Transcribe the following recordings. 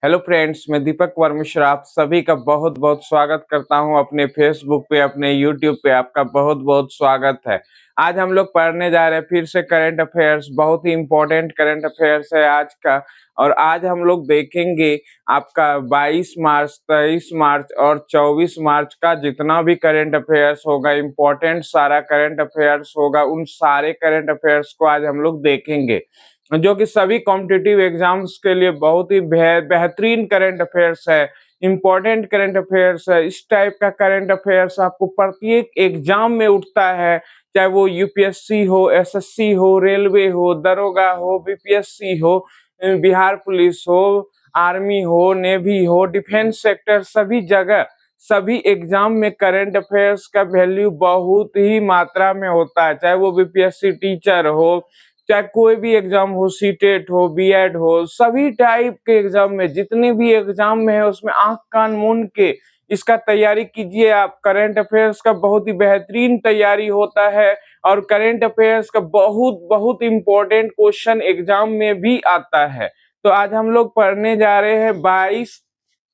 Hello friends, मैं दीपक वर्मिश्र आप सभी का बहुत बहुत स्वागत करता हूं अपने फेसबुक पे, अपने यूट्यूब पे आपका बहुत बहुत स्वागत है। आज हम लोग पढ़ने जा रहे हैं फिर से करंट अफेयर्स। बहुत ही इम्पोर्टेंट करंट अफेयर्स है आज का। और आज हम लोग देखेंगे आपका 22 मार्च, 23 मार्च और 24 मार्च का जितना भी करंट अफेयर्स होगा, इम्पोर्टेंट सारा करंट अफेयर्स होगा, उन सारे करंट अफेयर्स को आज हम लोग देखेंगे, जो कि सभी कॉम्पिटिटिव एग्जाम्स के लिए बहुत ही बेहतरीन करंट अफेयर्स है, इम्पोर्टेंट करंट अफेयर्स है। इस टाइप का करंट अफेयर्स आपको प्रत्येक एग्जाम में उठता है, चाहे वो यूपीएससी हो, एसएससी हो, रेलवे हो, दरोगा हो, बीपीएससी हो, बिहार पुलिस हो, आर्मी हो, नेवी हो, डिफेंस सेक्टर, सभी जगह सभी एग्जाम में करंट अफेयर्स का वैल्यू बहुत ही मात्रा में होता है। चाहे वो बीपीएससी टीचर हो, चाहे कोई भी एग्जाम हो, सीटेट हो, बीएड हो, सभी टाइप के एग्जाम में, जितने भी एग्जाम में है उसमें आंख कान मूंद के इसका तैयारी कीजिए आप। करंट अफेयर्स का बहुत ही बेहतरीन तैयारी होता है और करंट अफेयर्स का बहुत बहुत इम्पोर्टेंट क्वेश्चन एग्जाम में भी आता है। तो आज हम लोग पढ़ने जा रहे हैं 22,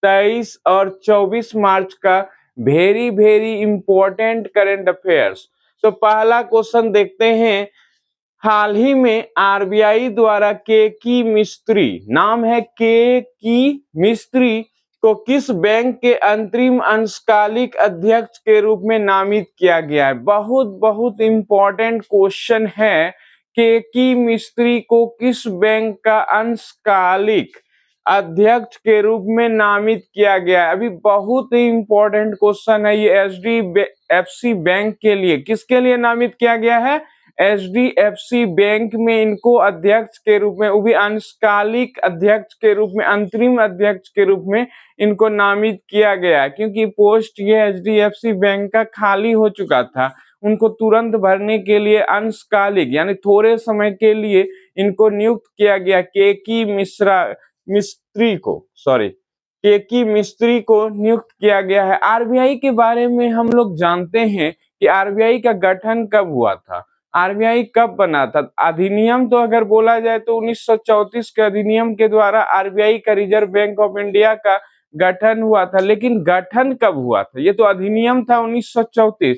23 और 24 मार्च का very very important current affairs. तो पहला क्वेश्चन देखते हैं। हाल ही में आरबीआई द्वारा के की मिस्त्री, नाम है के की मिस्त्री, को किस बैंक के अंतरिम अंशकालिक अध्यक्ष के रूप में नामित किया गया है? बहुत बहुत इंपॉर्टेंट क्वेश्चन है। के की मिस्त्री को किस बैंक का अंशकालिक अध्यक्ष के रूप में नामित किया गया है? अभी बहुत ही इंपॉर्टेंट क्वेश्चन है ये। एचडीएफसी बैंक के लिए किसके लिए नामित किया गया है? एचडीएफसी बैंक में इनको अध्यक्ष के रूप में, वो भी अंशकालिक अध्यक्ष के रूप में, अंतरिम अध्यक्ष के रूप में इनको नामित किया गया, क्योंकि पोस्ट ये एचडीएफसी बैंक का खाली हो चुका था। उनको तुरंत भरने के लिए अंशकालिक यानी थोड़े समय के लिए इनको नियुक्त किया गया। के की मिस्त्री को नियुक्त किया गया है। आरबीआई के बारे में हम लोग जानते हैं कि आरबीआई का गठन कब हुआ था, आरबीआई कब बना था। अधिनियम तो अगर बोला जाए तो 1934 के अधिनियम के द्वारा आरबीआई का, रिजर्व बैंक ऑफ इंडिया का गठन हुआ था। लेकिन गठन कब हुआ था? ये तो अधिनियम था 1934,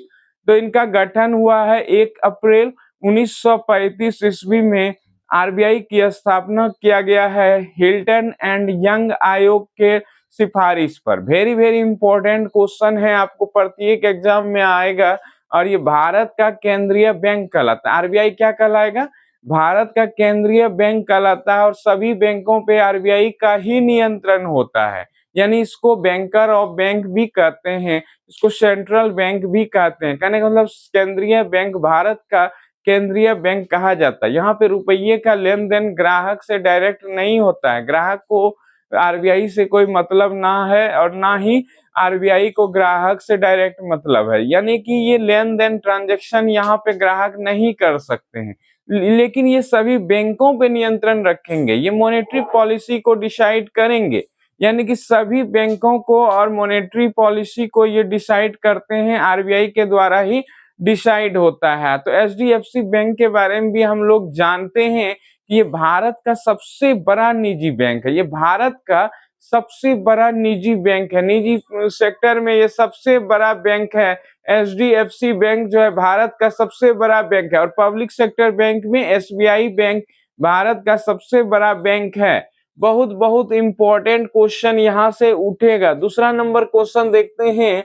तो इनका गठन हुआ है 1 अप्रैल 1935 ईस्वी में। आरबीआई की स्थापना किया गया है हिल्टन एंड यंग आयोग के सिफारिश पर। वेरी वेरी इंपॉर्टेंट क्वेश्चन है, आपको प्रत्येक एग्जाम में आएगा। और ये भारत का केंद्रीय बैंक कहलाता है। आरबीआई क्या कहलाएगा? भारत का केंद्रीय बैंक कहलाता है। और सभी बैंकों पे आरबीआई का ही नियंत्रण होता है, यानी इसको बैंकर ऑफ बैंक भी कहते हैं, इसको सेंट्रल बैंक भी कहते हैं। कहने का मतलब केंद्रीय बैंक, भारत का केंद्रीय बैंक कहा जाता है। यहाँ पे रुपये का लेन देन ग्राहक से डायरेक्ट नहीं होता है, ग्राहक को आरबीआई से कोई मतलब ना है और ना ही आरबीआई को ग्राहक से डायरेक्ट मतलब है। यानी कि ये लेन देन ट्रांजैक्शन यहाँ पे ग्राहक नहीं कर सकते हैं, लेकिन ये सभी बैंकों पे नियंत्रण रखेंगे, ये मॉनेटरी पॉलिसी को डिसाइड करेंगे। यानी कि सभी बैंकों को और मॉनेटरी पॉलिसी को ये डिसाइड करते हैं, आरबीआई के द्वारा ही डिसाइड होता है। तो एचडीएफसी बैंक के बारे में भी हम लोग जानते हैं कि ये भारत का सबसे बड़ा निजी बैंक है। ये भारत का सबसे बड़ा निजी बैंक है, निजी सेक्टर में ये सबसे बड़ा बैंक है। एचडीएफसी बैंक जो है भारत का सबसे बड़ा बैंक है। और पब्लिक सेक्टर बैंक में एसबीआई बैंक भारत का सबसे बड़ा बैंक है। बहुत बहुत इंपॉर्टेंट क्वेश्चन यहाँ से उठेगा। दूसरा नंबर क्वेश्चन देखते हैं।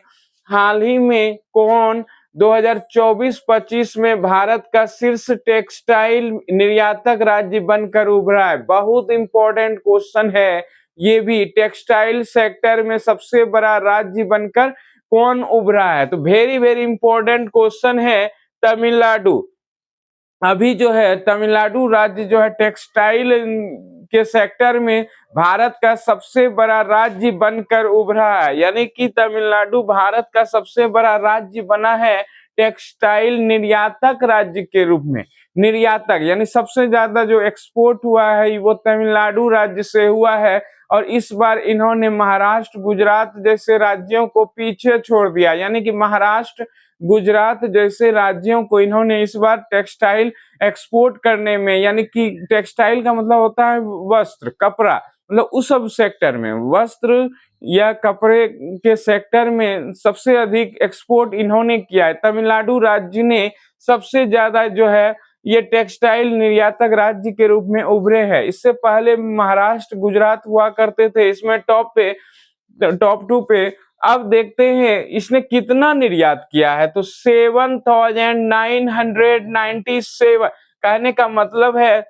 हाल ही में कौन 2024-25 में भारत का शीर्ष टेक्सटाइल निर्यातक राज्य बनकर उभरा है? बहुत इंपॉर्टेंट क्वेश्चन है ये भी। टेक्सटाइल सेक्टर में सबसे बड़ा राज्य बनकर कौन उभरा है? तो वेरी वेरी इंपॉर्टेंट क्वेश्चन है। तमिलनाडु। अभी जो है तमिलनाडु राज्य जो है टेक्सटाइल के सेक्टर में भारत का सबसे बड़ा राज्य बनकर उभरा है। यानी कि तमिलनाडु भारत का सबसे बड़ा राज्य बना है टेक्सटाइल निर्यातक राज्य के रूप में। निर्यातक यानी सबसे ज्यादा जो एक्सपोर्ट हुआ है वो तमिलनाडु राज्य से हुआ है। और इस बार इन्होंने महाराष्ट्र, गुजरात जैसे राज्यों को पीछे छोड़ दिया। यानी कि महाराष्ट्र, गुजरात जैसे राज्यों को इन्होंने इस बार टेक्सटाइल एक्सपोर्ट करने में, यानी कि टेक्सटाइल का मतलब होता है वस्त्र, कपड़ा, मतलब उस सब सेक्टर में वस्त्र या कपड़े के सेक्टर में सबसे अधिक एक्सपोर्ट इन्होंने किया है। तमिलनाडु राज्य ने सबसे ज्यादा जो है ये टेक्सटाइल निर्यातक राज्य के रूप में उभरे हैं। इससे पहले महाराष्ट्र, गुजरात हुआ करते थे इसमें टॉप टू पे। अब देखते हैं इसने कितना निर्यात किया है, तो 7,997, कहने का मतलब है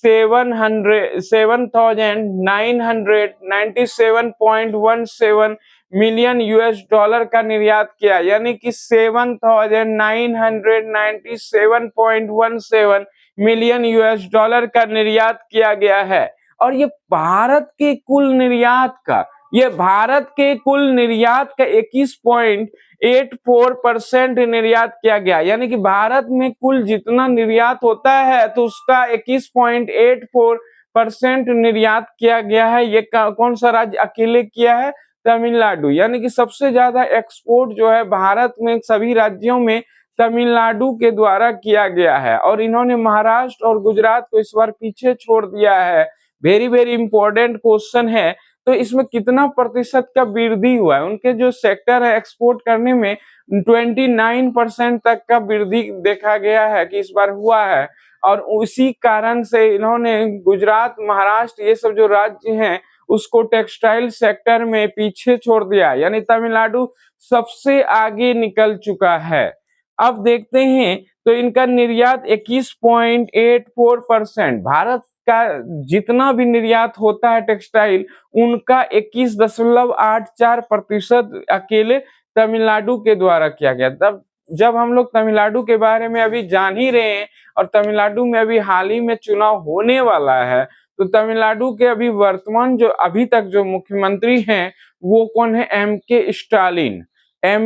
7,997.17 मिलियन यूएस डॉलर का निर्यात किया, यानी कि 7,997.17 मिलियन यूएस डॉलर का निर्यात किया गया है। और ये भारत के कुल निर्यात का 21.84% निर्यात किया गया, यानी कि भारत में कुल जितना निर्यात होता है तो उसका 21.84% निर्यात किया गया है। ये कौन सा राज्य अकेले किया है? तमिलनाडु। यानी कि सबसे ज्यादा एक्सपोर्ट जो है भारत में सभी राज्यों में तमिलनाडु के द्वारा किया गया है, और इन्होंने महाराष्ट्र और गुजरात को इस बार पीछे छोड़ दिया है। वेरी वेरी इंपॉर्टेंट क्वेश्चन है। तो इसमें कितना प्रतिशत का वृद्धि हुआ है? उनके जो सेक्टर है एक्सपोर्ट करने में 29% तक का वृद्धि देखा गया है कि इस बार हुआ है। और उसी कारण से इन्होंने गुजरात, महाराष्ट्र, ये सब जो राज्य हैं उसको टेक्सटाइल सेक्टर में पीछे छोड़ दिया, यानी तमिलनाडु सबसे आगे निकल चुका है। अब देखते हैं तो इनका निर्यात 21.84%, भारत का जितना भी निर्यात होता है टेक्सटाइल उनका 21.84% अकेले तमिलनाडु के द्वारा किया गया। तब जब हम लोग तमिलनाडु के बारे में अभी जान ही रहे हैं और तमिलनाडु में अभी हाल ही में चुनाव होने वाला है, तो तमिलनाडु के अभी वर्तमान जो अभी तक जो मुख्यमंत्री हैं वो कौन है? एम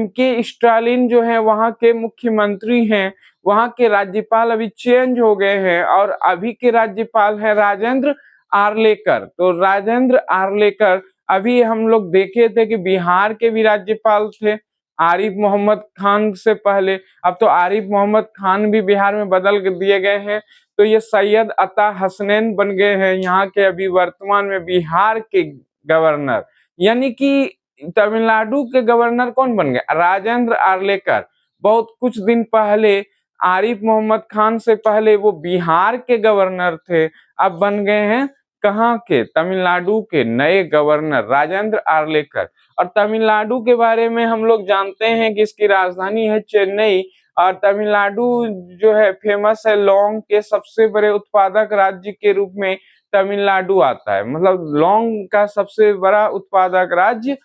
के स्टालिन जो है वहां के मुख्यमंत्री हैं। वहां के राज्यपाल अभी चेंज हो गए हैं और अभी के राज्यपाल है राजेंद्र आर्लेकर। तो राजेंद्र आर्लेकर, अभी हम लोग देखे थे कि बिहार के भी राज्यपाल थे आरिफ मोहम्मद खान से पहले। अब तो आरिफ मोहम्मद खान भी बिहार में बदल दिए गए हैं, तो ये सैयद अता हसनैन बन गए हैं यहाँ के अभी वर्तमान में बिहार के गवर्नर। यानी कि तमिलनाडु के गवर्नर कौन बन गए? राजेंद्र आर्लेकर। बहुत कुछ दिन पहले आरिफ मोहम्मद खान से पहले वो बिहार के गवर्नर थे, अब बन गए हैं कहाँ के? तमिलनाडु के नए गवर्नर राजेंद्र आर्लेकर। और तमिलनाडु के बारे में हम लोग जानते हैं कि इसकी राजधानी है चेन्नई, और तमिलनाडु जो है फेमस है लौंग के सबसे बड़े उत्पादक राज्य के रूप में तमिलनाडु आता है। मतलब लौंग का सबसे बड़ा उत्पादक राज्य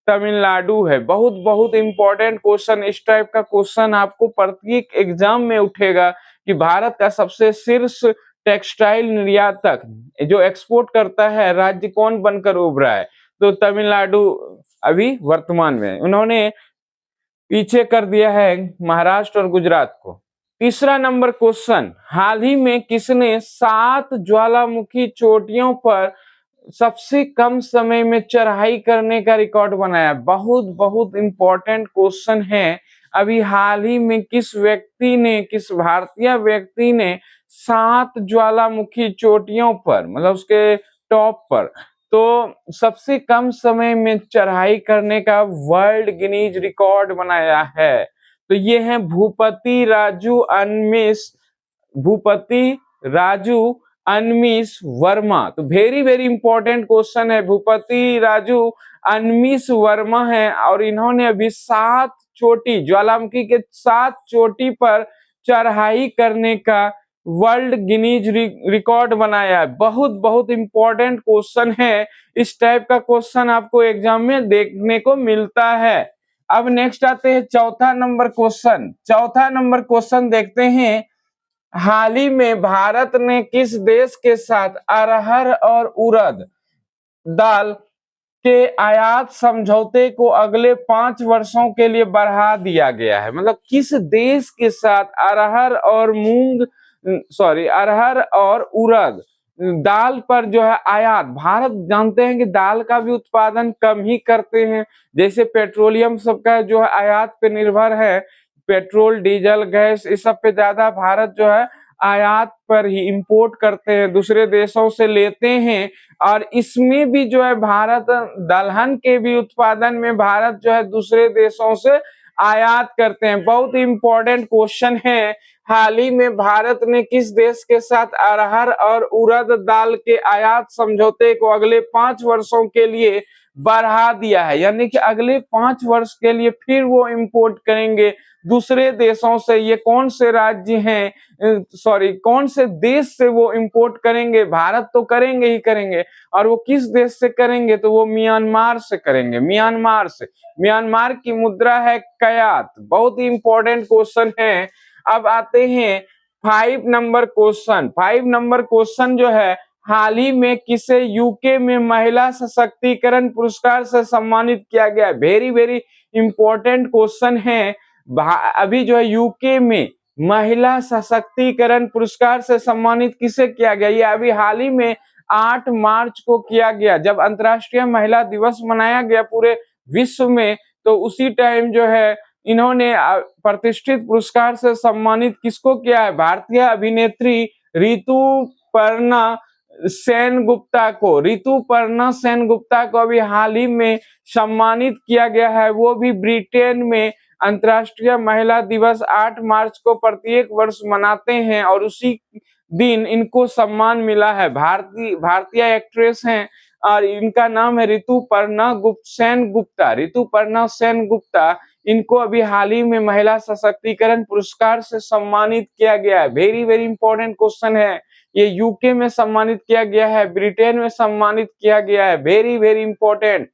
तमिलनाडु है। बहुत बहुत इंपॉर्टेंट क्वेश्चन, इस टाइप का क्वेश्चन आपको प्रत्येक एग्जाम में उठेगा कि भारत का सबसे शीर्ष टेक्सटाइल निर्यातक जो एक्सपोर्ट करता है राज्य कौन बनकर उभरा है? तो तमिलनाडु अभी वर्तमान में उन्होंने पीछे कर दिया है महाराष्ट्र और गुजरात को। तीसरा नंबर क्वेश्चन, हाल ही में किसने 7 ज्वालामुखी चोटियों पर सबसे कम समय में चढ़ाई करने का रिकॉर्ड बनाया? बहुत बहुत इंपॉर्टेंट क्वेश्चन है। अभी हाल ही में किस भारतीय व्यक्ति ने 7 ज्वालामुखी चोटियों पर, मतलब उसके टॉप पर, तो सबसे कम समय में चढ़ाई करने का वर्ल्ड गिनीज रिकॉर्ड बनाया है? तो ये है भूपति राजू अनमीश वर्मा। तो वेरी वेरी इंपॉर्टेंट क्वेश्चन है। भूपति राजू अनमीश वर्मा है और इन्होंने अभी 7 चोटी, ज्वालामुखी के 7 चोटी पर चढ़ाई करने का वर्ल्ड गिनीज रिकॉर्ड बनाया है। बहुत बहुत इंपॉर्टेंट क्वेश्चन है। इस टाइप का क्वेश्चन आपको एग्जाम में देखने को मिलता है। अब नेक्स्ट आते हैं चौथा नंबर क्वेश्चन देखते हैं। हाल ही में भारत ने किस देश के साथ अरहर और उड़द दाल के आयात समझौते को अगले 5 वर्षों के लिए बढ़ा दिया गया है? मतलब किस देश के साथ अरहर और उड़द दाल पर जो है आयात, भारत जानते हैं कि दाल का भी उत्पादन कम ही करते हैं, जैसे पेट्रोलियम सबका जो है आयात पे निर्भर है, पेट्रोल, डीजल, गैस, इस सब पे ज्यादा भारत जो है आयात पर ही इंपोर्ट करते हैं, दूसरे देशों से लेते हैं। और इसमें भी जो है भारत दलहन के भी उत्पादन में भारत जो है दूसरे देशों से आयात करते हैं। बहुत इंपॉर्टेंट क्वेश्चन है, हाल ही में भारत ने किस देश के साथ अरहर और उड़द दाल के आयात समझौते को अगले 5 वर्षों के लिए बढ़ा दिया है, यानी कि अगले 5 वर्ष के लिए फिर वो इंपोर्ट करेंगे दूसरे देशों से। ये कौन से राज्य हैं, सॉरी कौन से देश से वो इंपोर्ट करेंगे? भारत तो करेंगे ही करेंगे, और वो किस देश से करेंगे? तो वो म्यांमार से करेंगे, म्यांमार से। म्यांमार की मुद्रा है कयात। बहुत ही इंपॉर्टेंट क्वेश्चन है। अब आते हैं 5 नंबर क्वेश्चन। 5 नंबर क्वेश्चन जो है, हाल ही में किसे यूके में महिला सशक्तिकरण पुरस्कार से सम्मानित किया गया? वेरी वेरी इंपॉर्टेंट क्वेश्चन है। अभी जो है यूके में महिला सशक्तिकरण पुरस्कार से सम्मानित किसे किया गया? ये अभी हाल ही में 8 मार्च को किया गया, जब अंतर्राष्ट्रीय महिला दिवस मनाया गया पूरे विश्व में। तो उसी टाइम जो है इन्होंने प्रतिष्ठित पुरस्कार से सम्मानित किसको किया है? भारतीय अभिनेत्री ऋतुपर्णा सेनगुप्ता को। ऋतुपर्णा सेनगुप्ता को अभी हाल ही में सम्मानित किया गया है, वो भी ब्रिटेन में। अंतर्राष्ट्रीय महिला दिवस 8 मार्च को प्रत्येक वर्ष मनाते हैं और उसी दिन इनको सम्मान मिला है। भारतीय एक्ट्रेस हैं और इनका नाम है ऋतुपर्णा सेनगुप्ता। ऋतुपर्णा सेनगुप्ता, इनको अभी हाल ही में महिला सशक्तिकरण पुरस्कार से सम्मानित किया गया है। वेरी वेरी इंपॉर्टेंट क्वेश्चन है। ये यूके में सम्मानित किया गया है, ब्रिटेन में सम्मानित किया गया है। Very very important.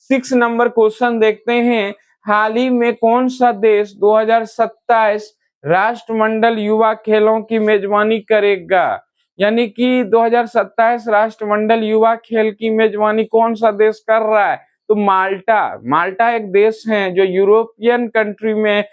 6 number question देखते हैं। हाल ही में कौन सा देश 2027 राष्ट्रमंडल युवा खेलों की मेजबानी करेगा? यानी कि 2027 राष्ट्रमंडल युवा खेल की मेजबानी कौन सा देश कर रहा है? तो माल्टा। माल्टा एक देश है जो यूरोपियन कंट्री में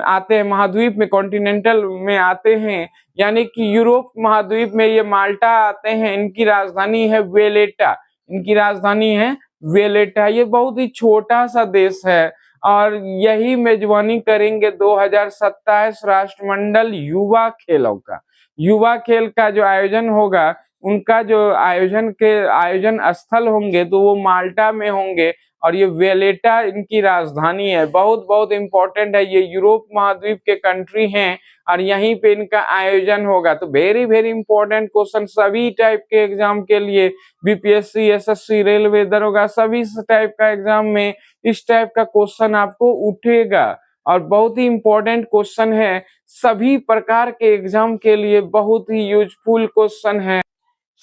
आते हैं, महाद्वीप में, कॉन्टिनेंटल में आते हैं, यानी कि यूरोप महाद्वीप में ये माल्टा आते हैं। इनकी राजधानी है वेलेटा। इनकी राजधानी है वेलेटा। ये बहुत ही छोटा सा देश है और यही मेजबानी करेंगे 2027 राष्ट्रमंडल युवा खेलों का। युवा खेल का जो आयोजन होगा, उनका जो आयोजन स्थल होंगे तो वो माल्टा में होंगे और ये वेलेटा इनकी राजधानी है। बहुत बहुत इंपॉर्टेंट है। ये यूरोप महाद्वीप के कंट्री हैं और यहीं पे इनका आयोजन होगा। तो वेरी वेरी इंपॉर्टेंट क्वेश्चन सभी टाइप के एग्जाम के लिए, बीपीएससी, एसएससी, रेलवे, दरोगा, सभी टाइप का एग्जाम में इस टाइप का क्वेश्चन आपको उठेगा और बहुत ही इंपॉर्टेंट क्वेश्चन है। सभी प्रकार के एग्जाम के लिए बहुत ही यूजफुल क्वेश्चन है।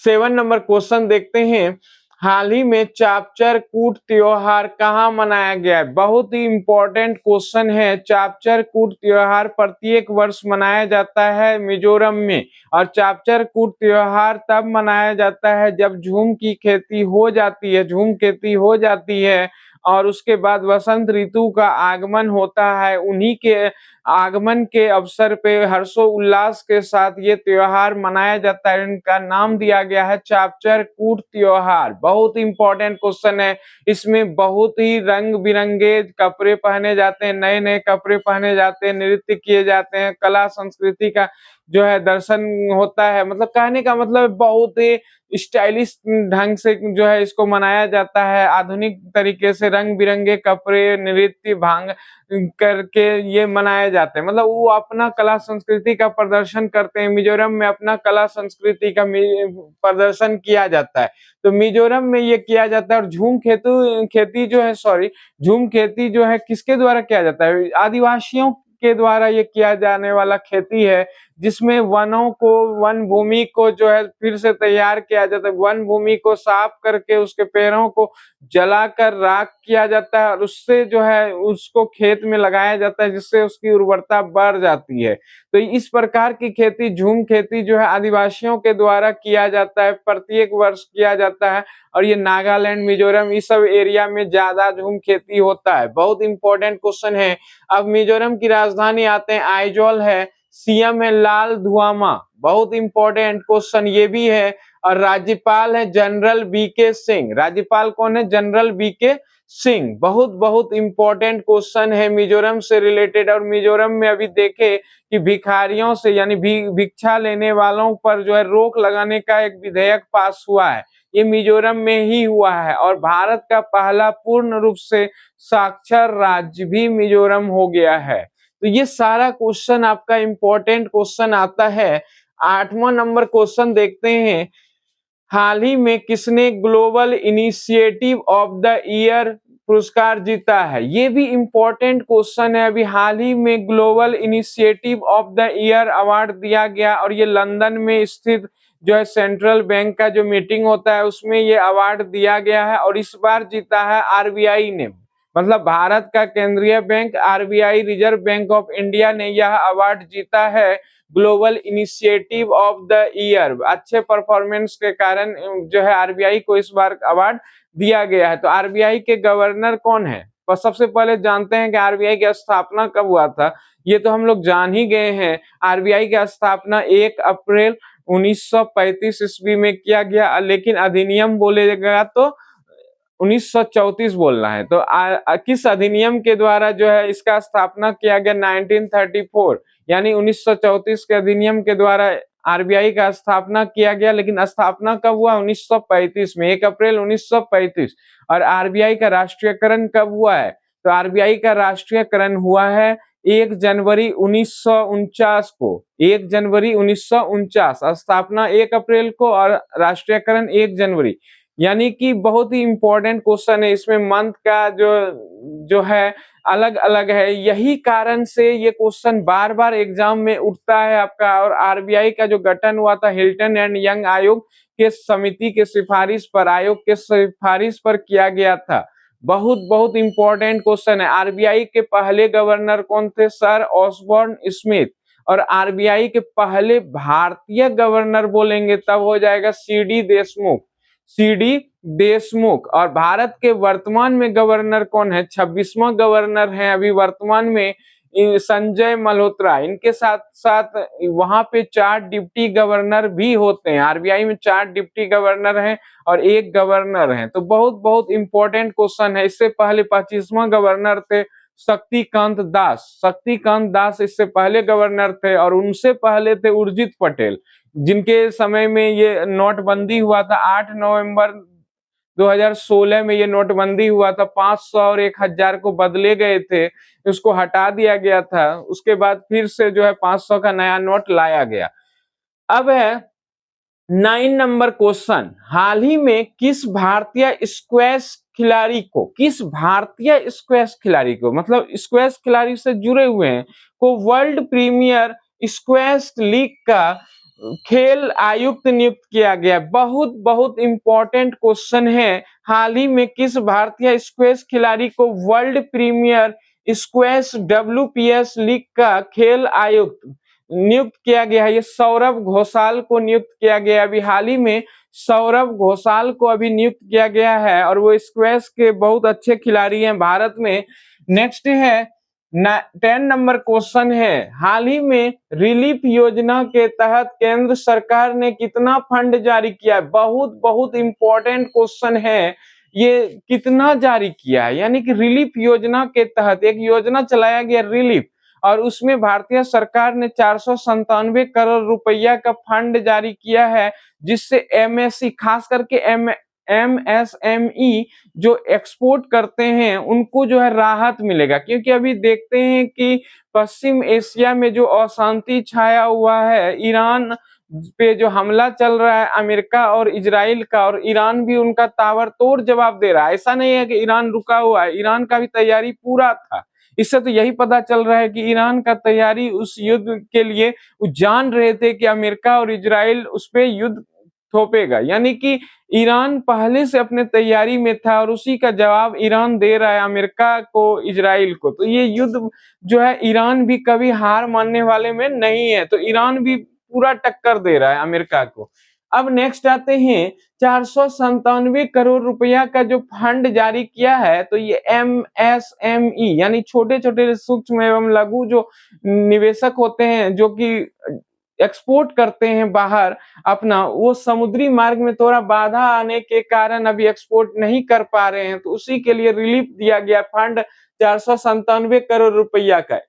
7 नंबर क्वेश्चन देखते हैं। हाल ही में चापचर कूट त्योहार कहाँ मनाया गया है? बहुत ही इंपॉर्टेंट क्वेश्चन है। चापचर कूट त्योहार प्रत्येक वर्ष मनाया जाता है मिजोरम में, और चापचर कूट त्योहार तब मनाया जाता है जब झूम की खेती हो जाती है, झूम खेती हो जाती है और उसके बाद वसंत ऋतु का आगमन होता है। उन्हीं के आगमन के अवसर पे हर्षोल्लास के साथ ये त्योहार मनाया जाता है। इनका नाम दिया गया है चापचर कूट त्योहार। बहुत इंपॉर्टेंट क्वेश्चन है। इसमें बहुत ही रंग बिरंगे कपड़े पहने जाते हैं, नए नए कपड़े पहने जाते हैं, नृत्य किए जाते हैं, कला संस्कृति का जो है दर्शन होता है। मतलब कहने का मतलब बहुत ही स्टाइलिश ढंग से जो है इसको मनाया जाता है। आधुनिक तरीके से रंग बिरंगे कपड़े, नृत्य भांग करके ये मनाए जाते हैं। मतलब वो अपना कला संस्कृति का प्रदर्शन करते हैं। मिजोरम में अपना कला संस्कृति का प्रदर्शन किया जाता है। तो मिजोरम में ये किया जाता है। और खेती जो है, सॉरी, झूम खेती जो है किसके द्वारा किया जाता है? आदिवासियों के द्वारा ये किया जाने वाला खेती है, जिसमें वन भूमि को जो है फिर से तैयार किया जाता है। वन भूमि को साफ करके उसके पेड़ों को जलाकर राख किया जाता है और उससे जो है उसको खेत में लगाया जाता है, जिससे उसकी उर्वरता बढ़ जाती है। तो इस प्रकार की खेती, झूम खेती जो है आदिवासियों के द्वारा किया जाता है, प्रत्येक वर्ष किया जाता है। और ये नागालैंड, मिजोरम, इस सब एरिया में ज्यादा झूम खेती होता है। बहुत इंपॉर्टेंट क्वेश्चन है। अब मिजोरम की राजधानी आते हैं, आइजोल है, सीएम है लाल धुआमा। बहुत इंपॉर्टेंट क्वेश्चन ये भी है। और राज्यपाल है जनरल वीके सिंह। राज्यपाल कौन है? General VK Singh. बहुत बहुत इंपॉर्टेंट क्वेश्चन है मिजोरम से रिलेटेड। और मिजोरम में अभी देखे कि भिखारियों से यानी भिक्षा लेने वालों पर जो है रोक लगाने का एक विधेयक पास हुआ है, ये मिजोरम में ही हुआ है। और भारत का पहला पूर्ण रूप से साक्षर राज्य भी मिजोरम हो गया है। तो ये सारा क्वेश्चन आपका इंपॉर्टेंट क्वेश्चन आता है। 8वां नंबर क्वेश्चन देखते हैं, हाल ही में किसने global initiative of the year पुरस्कार जीता है? ये भी इंपॉर्टेंट क्वेश्चन है। अभी हाल ही में global initiative of the year award दिया गया और ये लंदन में स्थित जो है सेंट्रल बैंक का जो मीटिंग होता है उसमें ये अवार्ड दिया गया है। और इस बार जीता है आरबीआई ने, मतलब भारत का केंद्रीय bank RBI reserve bank of India ने यह अवार्ड जीता है global initiative of the year. अच्छे परफॉर्मेंस के कारण जो है आरबीआई को इस बार अवार्ड दिया गया है। तो आरबीआई के गवर्नर कौन है? तो सबसे पहले जानते हैं कि आरबीआई की स्थापना कब हुआ था। ये तो हम लोग जान ही गए हैं। आरबीआई की स्थापना 1 अप्रैल 1935 ईस्वी में किया गया, लेकिन अधिनियम बोलेगा तो 1934 बोलना है। तो किस अधिनियम के द्वारा जो है इसका स्थापना किया गया? 1934 यानी 1934 के अधिनियम के द्वारा आरबीआई का स्थापना किया गया। लेकिन स्थापना कब हुआ? 1935 में, 1 अप्रैल 1935। और आरबीआई का राष्ट्रीयकरण कब हुआ है? तो आरबीआई का राष्ट्रीयकरण हुआ है 1 जनवरी 1949 को। 1 जनवरी 1949, स्थापना 1 अप्रैल को और राष्ट्रीयकरण 1 जनवरी। यानी कि बहुत ही इंपॉर्टेंट क्वेश्चन है। इसमें मंथ का जो है अलग अलग है। यही कारण से ये क्वेश्चन बार बार एग्जाम में उठता है आपका। और आरबीआई का जो गठन हुआ था हिल्टन एंड यंग आयोग के समिति के सिफारिश पर, आयोग के सिफारिश पर किया गया था। बहुत बहुत इंपॉर्टेंट क्वेश्चन है। आरबीआई के पहले गवर्नर कौन थे? Sir Osborne Smith. और आरबीआई के पहले भारतीय गवर्नर बोलेंगे तब हो जाएगा सीडी देशमुख। सीडी देशमुख। और भारत के वर्तमान में गवर्नर कौन है? 26वां गवर्नर है अभी वर्तमान में संजय मल्होत्रा। इनके साथ साथ वहां पे 4 डिप्टी गवर्नर भी होते हैं। आरबीआई में 4 डिप्टी गवर्नर हैं और 1 गवर्नर है। तो बहुत बहुत इंपॉर्टेंट क्वेश्चन है। इससे पहले 25वां गवर्नर थे शक्तिकांत दास। शक्तिकांत दास इससे पहले गवर्नर थे। और उनसे पहले थे उर्जित पटेल, जिनके समय में ये नोटबंदी हुआ था। 8 नवंबर 2016 में ये नोटबंदी हुआ था। 500 और 1000 को बदले गए थे, उसको हटा दिया गया था। उसके बाद फिर से जो है 500 का नया नोट लाया गया। अब है 9 नंबर क्वेश्चन, हाल ही में किस भारतीय स्क्वैश खिलाड़ी को, मतलब स्क्वैश खिलाड़ी से जुड़े हुए हैं, को वर्ल्ड प्रीमियर स्क्वैश लीग का खेल आयुक्त नियुक्त किया गया? बहुत बहुत इंपॉर्टेंट क्वेश्चन है। हाल ही में किस भारतीय स्क्वैश खिलाड़ी को world premier squash WPS league का खेल आयुक्त नियुक्त किया गया है? ये सौरभ घोषाल को नियुक्त किया गया। अभी हाल ही में सौरभ घोषाल को अभी नियुक्त किया गया है और वो स्क्वैश के बहुत अच्छे खिलाड़ी हैं भारत में। नेक्स्ट है 10 नंबर क्वेश्चन है, हाल ही में रिलीफ योजना के तहत केंद्र सरकार ने कितना फंड जारी किया है? बहुत बहुत इंपॉर्टेंट क्वेश्चन है। ये कितना जारी किया है? यानी कि रिलीफ योजना के तहत एक योजना चलाया गया रिलीफ, और उसमें भारतीय सरकार ने 497 करोड़ रुपया का फंड जारी किया है, जिससे एमएससी खास करके एमएसएमई जो एक्सपोर्ट करते हैं उनको जो है राहत मिलेगा। क्योंकि अभी देखते हैं कि पश्चिम एशिया में जो अशांति छाया हुआ है, ईरान पे जो हमला चल रहा है अमेरिका और इजराइल का, और ईरान भी उनका ताबड़तोड़ जवाब दे रहा है। ऐसा नहीं है कि ईरान रुका हुआ है, ईरान का भी तैयारी पूरा था। इससे तो यही पता चल रहा है कि ईरान का तैयारी उस युद्ध के लिए वो जान रहे थे कि अमेरिका और इजराइल उस पे युद्ध थोपेगा। यानी कि ईरान पहले से अपने तैयारी में था और उसी का जवाब ईरान दे रहा है अमेरिका को, इजराइल को। तो ये युद्ध जो है ईरान भी कभी हार मानने वाले में नहीं है। तो ईरान भी पूरा टक्कर दे रहा है अमेरिका को। अब नेक्स्ट आते हैं, 497 करोड़ रुपया का जो फंड जारी किया है, तो ये एमएसएमई यानी छोटे छोटे सूक्ष्म एवं लघु जो निवेशक होते हैं, जो कि एक्सपोर्ट करते हैं बाहर अपना, वो समुद्री मार्ग में थोड़ा बाधा आने के कारण अभी एक्सपोर्ट नहीं कर पा रहे हैं, तो उसी के लिए रिलीफ दिया गया फंड 497 करोड़ रुपया का।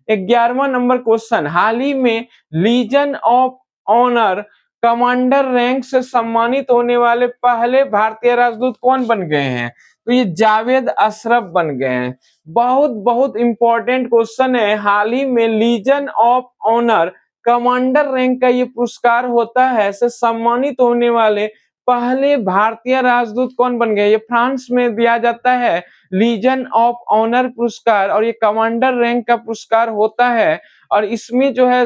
11वां नंबर क्वेश्चन, हाल ही में legion of honour commander rank से सम्मानित होने वाले पहले भारतीय राजदूत कौन बन गए हैं? तो ये जावेद अशरफ बन गए हैं। बहुत बहुत इंपॉर्टेंट क्वेश्चन है। हाल ही में legion of honour commander rank का ये पुरस्कार होता है, से सम्मानित होने वाले पहले भारतीय राजदूत कौन बन गए? ये फ्रांस में दिया जाता है लीजन ऑफ ऑनर पुरस्कार, और ये कमांडर रैंक का पुरस्कार होता है। और इसमें जो है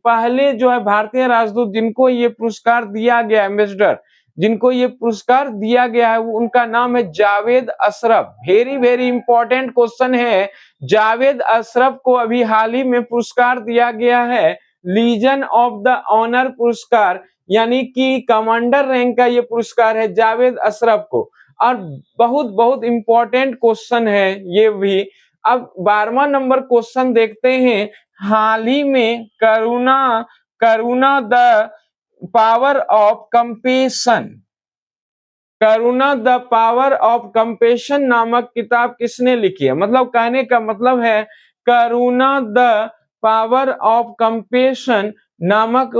पहले जो है भारतीय राजदूत जिनको ये पुरस्कार दिया गया, एम्बेसडर जिनको ये पुरस्कार दिया गया है, उनका नाम है Javed Ashraf. Very very important question है। जावेद अशरफ को अभी हाल ही में पुरस्कार दिया गया है लीजन ऑफ द ऑनर पुरस्कार, यानी कि कमांडर रैंक का ये पुरस्कार है जावेद अशरफ को। और बहुत बहुत इंपॉर्टेंट क्वेश्चन है ये भी। अब 12वां नंबर क्वेश्चन देखते हैं। हाल ही में Karuna the power of compassion, Karuna the power of compassion नामक किताब किसने लिखी है? मतलब कहने का मतलब है करुणा द पावर ऑफ कंपेशन नामक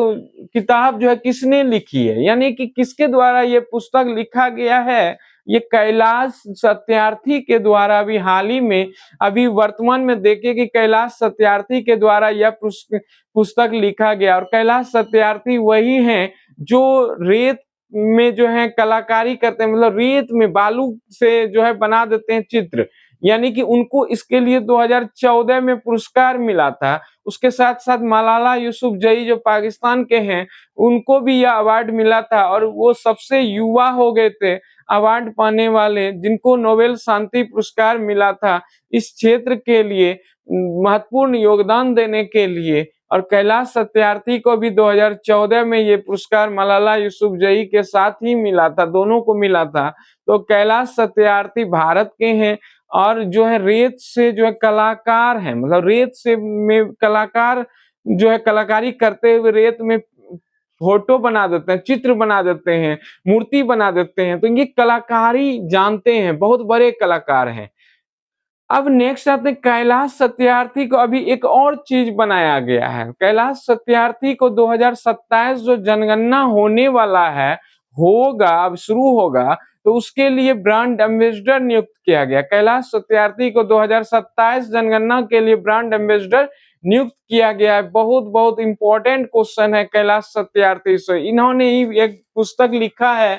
किताब जो है किसने लिखी है, यानी कि किसके द्वारा ये पुस्तक लिखा गया है? ये कैलाश सत्यार्थी के द्वारा अभी हाल ही में, अभी वर्तमान में देखे कि कैलाश सत्यार्थी के द्वारा यह पुस्तक लिखा गया। और कैलाश सत्यार्थी वही हैं जो रेत में जो है कलाकारी करते हैं, मतलब रेत में बालू से जो है बना देते हैं चित्र, यानी कि उनको इसके लिए 2014 में पुरस्कार मिला था। उसके साथ साथ मलाला यूसुफजई जो पाकिस्तान के हैं, उनको भी यह अवार्ड मिला था, और वो सबसे युवा हो गए थे अवार्ड पाने वाले, जिनको नोबेल शांति पुरस्कार मिला था इस क्षेत्र के लिए महत्वपूर्ण योगदान देने के लिए। और कैलाश सत्यार्थी को भी 2014 में ये पुरस्कार मलाला यूसुफजई के साथ ही मिला था, दोनों को मिला था। तो कैलाश सत्यार्थी भारत के हैं, और जो है रेत से जो है कलाकार हैं, मतलब रेत से में कलाकार जो है कलाकारी करते हुए रेत में फोटो बना देते हैं, चित्र बना देते हैं, मूर्ति बना देते हैं। तो ये कलाकारी जानते हैं, बहुत बड़े कलाकार हैं। अब नेक्स्ट आते हैं, कैलाश सत्यार्थी को अभी एक और चीज बनाया गया है। कैलाश सत्यार्थी को 2027 जो जनगणना होने वाला है, होगा, अब शुरू होगा, तो उसके लिए ब्रांड एम्बेसडर नियुक्त किया गया। कैलाश सत्यार्थी को 2027 जनगणना के लिए ब्रांड एम्बेसडर नियुक्त किया गया है। बहुत बहुत इंपॉर्टेंट क्वेश्चन है कैलाश सत्यार्थी से। इन्होंने ही एक पुस्तक लिखा है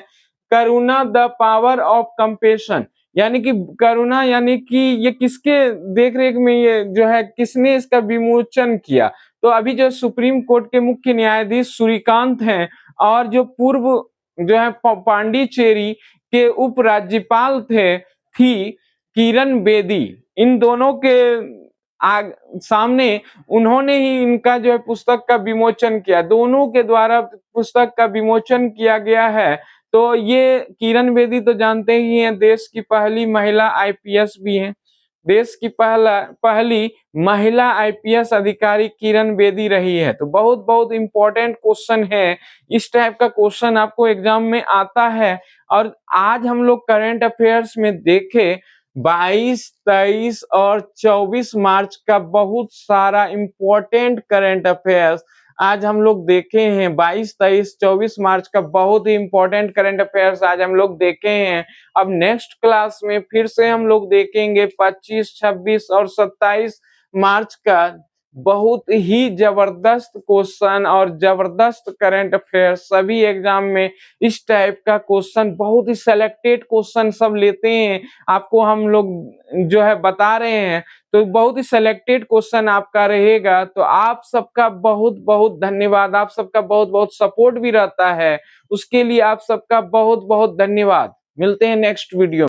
करुणा द पावर ऑफ कंपेशन, यानी कि करुणा, यानी कि ये किसके देख रेख में ये जो है किसने इसका विमोचन किया? तो अभी जो सुप्रीम कोर्ट के मुख्य न्यायाधीश सूर्यकांत हैं, और जो पूर्व जो है पांडिचेरी के उपराज्यपाल थी किरण बेदी, इन दोनों के सामने उन्होंने ही इनका जो है पुस्तक का विमोचन किया। दोनों के द्वारा पुस्तक का विमोचन किया गया है। तो ये किरण बेदी तो जानते ही हैं, देश की पहली महिला आईपीएस भी हैं। देश की पहली महिला आईपीएस अधिकारी किरण बेदी रही है। तो बहुत बहुत इंपॉर्टेंट क्वेश्चन है। इस टाइप का क्वेश्चन आपको एग्जाम में आता है। और आज हम लोग करंट अफेयर्स में देखें 22, 23 और 24 मार्च का बहुत सारा इंपॉर्टेंट करंट अफेयर्स आज हम लोग देखे हैं। 22, 23, 24 मार्च का बहुत ही इंपॉर्टेंट करंट अफेयर्स आज हम लोग देखे हैं। अब नेक्स्ट क्लास में फिर से हम लोग देखेंगे 25, 26 और 27 मार्च का बहुत ही जबरदस्त क्वेश्चन और जबरदस्त करंट अफेयर। सभी एग्जाम में इस टाइप का क्वेश्चन, बहुत ही सिलेक्टेड क्वेश्चन सब लेते हैं, आपको हम लोग जो है बता रहे हैं। तो बहुत ही सिलेक्टेड क्वेश्चन आपका रहेगा। तो आप सबका बहुत बहुत धन्यवाद, आप सबका बहुत बहुत सपोर्ट भी रहता है, उसके लिए आप सबका बहुत बहुत धन्यवाद। मिलते हैं नेक्स्ट वीडियो।